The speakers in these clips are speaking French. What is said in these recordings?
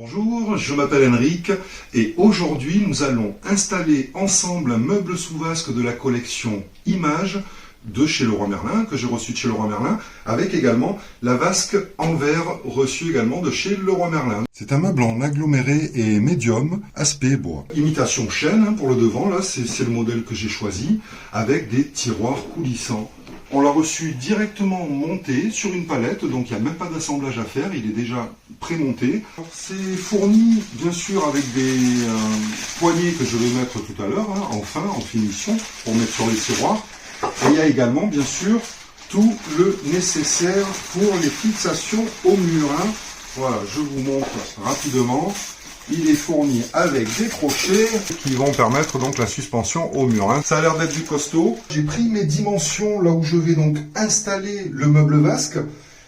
Bonjour, je m'appelle Henrik et aujourd'hui nous allons installer ensemble un meuble sous vasque de la collection Images de chez Leroy Merlin, que j'ai reçu de chez Leroy Merlin, avec également la vasque en verre reçue également de chez Leroy Merlin. C'est un meuble en aggloméré et médium, aspect bois. Imitation chêne pour le devant, là c'est le modèle que j'ai choisi, avec des tiroirs coulissants. On l'a reçu directement monté sur une palette, donc il n'y a même pas d'assemblage à faire, il est déjà pré-monté. C'est fourni bien sûr avec des poignées que je vais mettre tout à l'heure, en finition, pour mettre sur les tiroirs. Et il y a également bien sûr tout le nécessaire pour les fixations au mur. Voilà, je vous montre rapidement. Il est fourni avec des crochets qui vont permettre donc la suspension au mur. Ça a l'air d'être du costaud. J'ai pris mes dimensions là où je vais donc installer le meuble vasque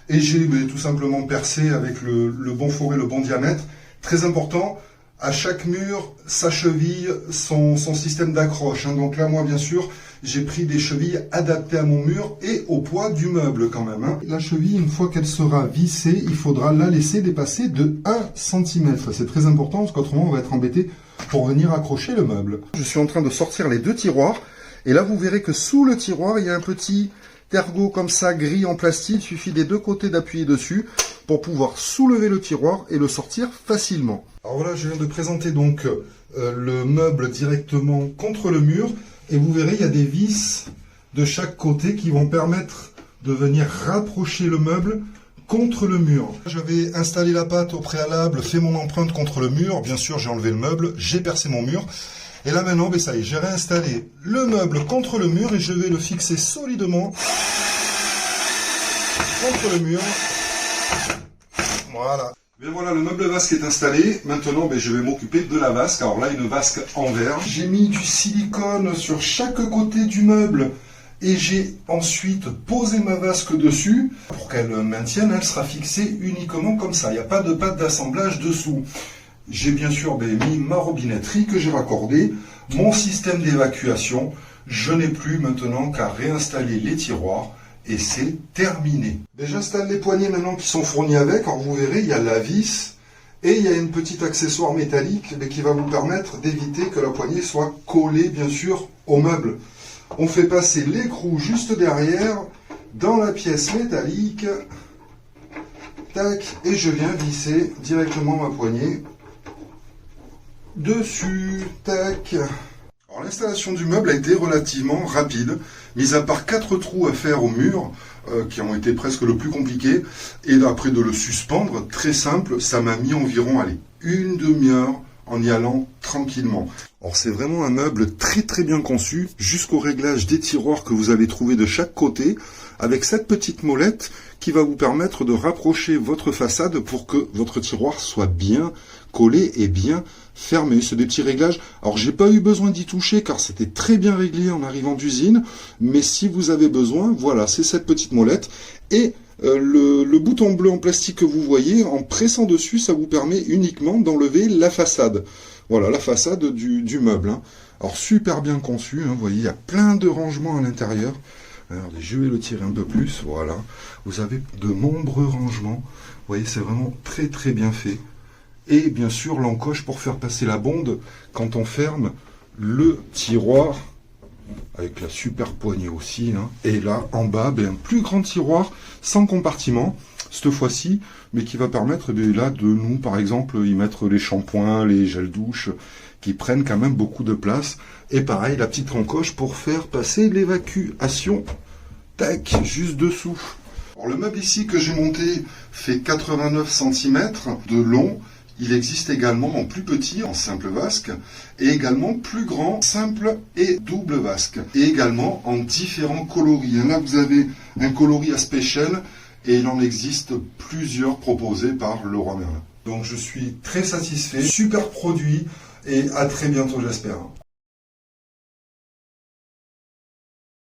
et j'ai tout simplement percé avec le bon forêt, le bon diamètre. Très important, à chaque mur, sa cheville, son système d'accroche. Donc là, moi bien sûr, j'ai pris des chevilles adaptées à mon mur et au poids du meuble quand même. La cheville, une fois qu'elle sera vissée, il faudra la laisser dépasser de 1 cm. C'est très important parce qu'autrement on va être embêté pour venir accrocher le meuble. Je suis en train de sortir les deux tiroirs et là vous verrez que sous le tiroir il y a un petit ergot comme ça gris en plastique. Il suffit des deux côtés d'appuyer dessus pour pouvoir soulever le tiroir et le sortir facilement. Alors voilà, je viens de présenter donc le meuble directement contre le mur. Et vous verrez, il y a des vis de chaque côté qui vont permettre de venir rapprocher le meuble contre le mur. J'avais installé la pâte au préalable, fait mon empreinte contre le mur. Bien sûr, j'ai enlevé le meuble, j'ai percé mon mur. Et là maintenant, ça y est, j'ai réinstallé le meuble contre le mur et je vais le fixer solidement contre le mur. Voilà. Et voilà, le meuble vasque est installé. Maintenant, je vais m'occuper de la vasque. Alors là, une vasque en verre. J'ai mis du silicone sur chaque côté du meuble et j'ai ensuite posé ma vasque dessus. Pour qu'elle maintienne, elle sera fixée uniquement comme ça. Il n'y a pas de pâte d'assemblage dessous. J'ai bien sûr mis ma robinetterie que j'ai raccordée, mon système d'évacuation. Je n'ai plus maintenant qu'à réinstaller les tiroirs. Et c'est terminé. J'installe les poignées maintenant qui sont fournies avec. Alors vous verrez, il y a la vis et il y a une petite accessoire métallique qui va vous permettre d'éviter que la poignée soit collée bien sûr au meuble. On fait passer l'écrou juste derrière dans la pièce métallique. Tac, et je viens visser directement ma poignée dessus. Tac. Alors l'installation du meuble a été relativement rapide, mis à part 4 trous à faire au mur, qui ont été presque le plus compliqué, et après de le suspendre, très simple, ça m'a mis environ, une demi-heure en y allant tranquillement. Alors c'est vraiment un meuble très très bien conçu, jusqu'au réglage des tiroirs que vous allez trouver de chaque côté, avec cette petite molette qui va vous permettre de rapprocher votre façade pour que votre tiroir soit bien collé et bien fermé. C'est des petits réglages. Alors j'ai pas eu besoin d'y toucher car c'était très bien réglé en arrivant d'usine, mais si vous avez besoin, voilà, c'est cette petite molette et le bouton bleu en plastique que vous voyez, en pressant dessus, ça vous permet uniquement d'enlever la façade. Voilà, la façade du meuble. Alors super bien conçu, vous voyez, il y a plein de rangements à l'intérieur. Alors, je vais le tirer un peu plus, voilà. Vous avez de nombreux rangements. Vous voyez, c'est vraiment très très bien fait. Et bien sûr, l'encoche pour faire passer la bonde quand on ferme le tiroir. Avec la super poignée aussi. Et là, en bas, un plus grand tiroir sans compartiment, cette fois-ci, mais qui va permettre là de nous, par exemple, y mettre les shampoings, les gels douche, qui prennent quand même beaucoup de place. Et pareil, la petite encoche pour faire passer l'évacuation. Tac, juste dessous. Alors, le meuble ici que j'ai monté fait 89 cm de long. Il existe également en plus petit, en simple vasque, et également plus grand, simple et double vasque. Et également en différents coloris. Là, vous avez un coloris à special, et il en existe plusieurs proposés par Leroy Merlin. Donc je suis très satisfait, super produit, et à très bientôt j'espère.